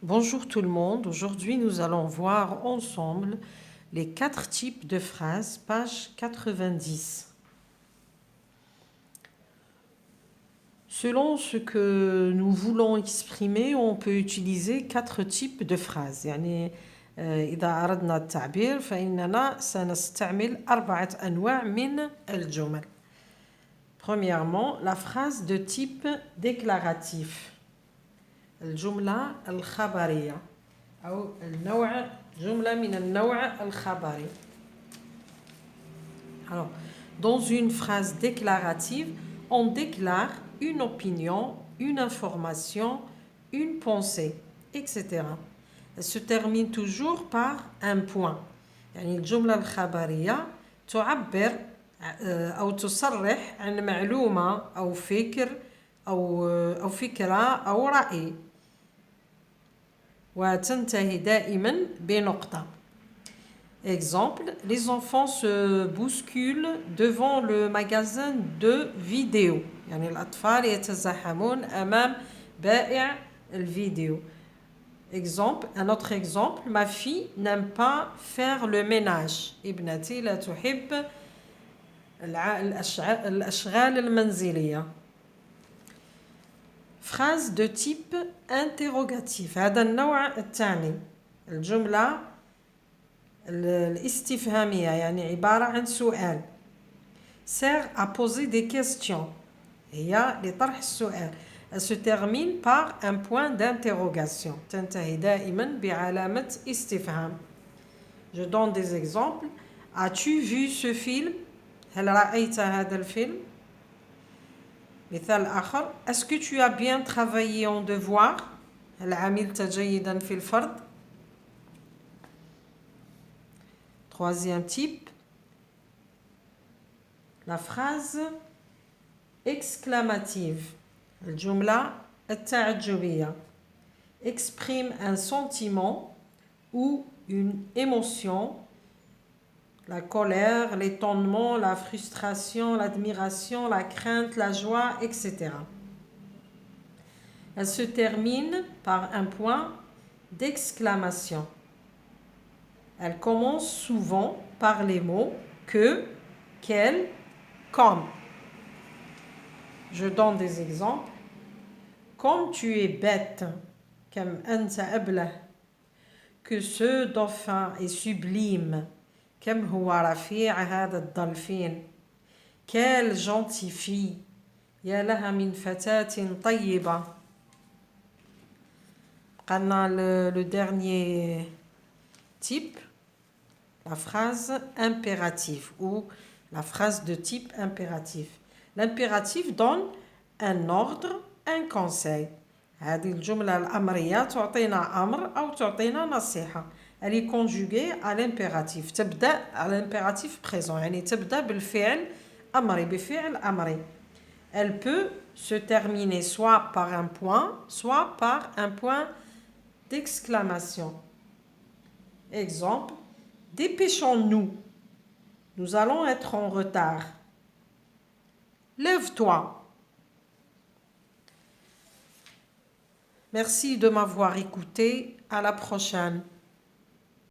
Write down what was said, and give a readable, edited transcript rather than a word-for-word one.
Bonjour tout le monde, aujourd'hui nous allons voir ensemble les 4 types de phrases, page 90. Selon ce que nous voulons exprimer, on peut utiliser 4 types de phrases. يعني إذا أردنا التعبير فإننا سنستعمل 4 أنواع من الجمل. Premièrement, la phrase de type déclaratif. الجملة الخبرية أو النوع جملة من النوع الخبري. Alors, dans une phrase déclarative, on déclare une opinion, une information, une pensée, etc. Elle se termine toujours par un point. يعني الجملة الخبرية تعبر أو تصرح عن معلومة أو فكر أو فكرة أو رأي. وتنتهي دائما بنقطة. Exemple, les enfants se bousculent devant le magasin de vidéos. يعني الأطفال يتزاحمون أمام بائع الفيديو. Exemple, un autre exemple, ma fille n'aime pas faire le ménage. ابنتي لا تحب الأشغال المنزلية. Phrase de type interrogatif. هذا النوع الثاني. الجملة الاستفهامية يعني عبارة عن سؤال. Sert à poser des questions. هي لطرح السؤال. Elle se termine par un point d'interrogation. تنتهي دائما بعلامة استفهام. Je donne des exemples. As-tu vu ce film? هل رأيت هذا الفيلم؟ مثال آخر. Est-ce que tu as bien travaillé en devoir? هل عملت جيدا في الفرض؟ Troisième type, la phrase exclamative. الجملة التعجبية exprime un sentiment ou une émotion, la colère, l'étonnement, la frustration, l'admiration, la crainte, la joie, etc. Elle se termine par un point d'exclamation. Elle commence souvent par les mots que, quel, comme. Je donne des exemples. Comme tu es bête, comme أنت أبله. Que ce dauphin est sublime, كم هو رفيع هذا الدولفين. Quelle gentille fille, يا لها من فتاة طيبة. قلنا le dernier type, la phrase impérative ou la phrase de type impératif. L'impératif donne un ordre, un conseil. هذه الجملة الأمرية تعطينا أمر أو تعطينا نصيحة. Elle est conjuguée à l'impératif. تبدأ à l'impératif présent. يعني تبدأ بالفعل أمري بفعل أمري. Elle peut se terminer soit par un point, soit par un point d'exclamation. Exemple, dépêchons-nous. Nous allons être en retard. Lève-toi. Merci de m'avoir écouté. À la prochaine.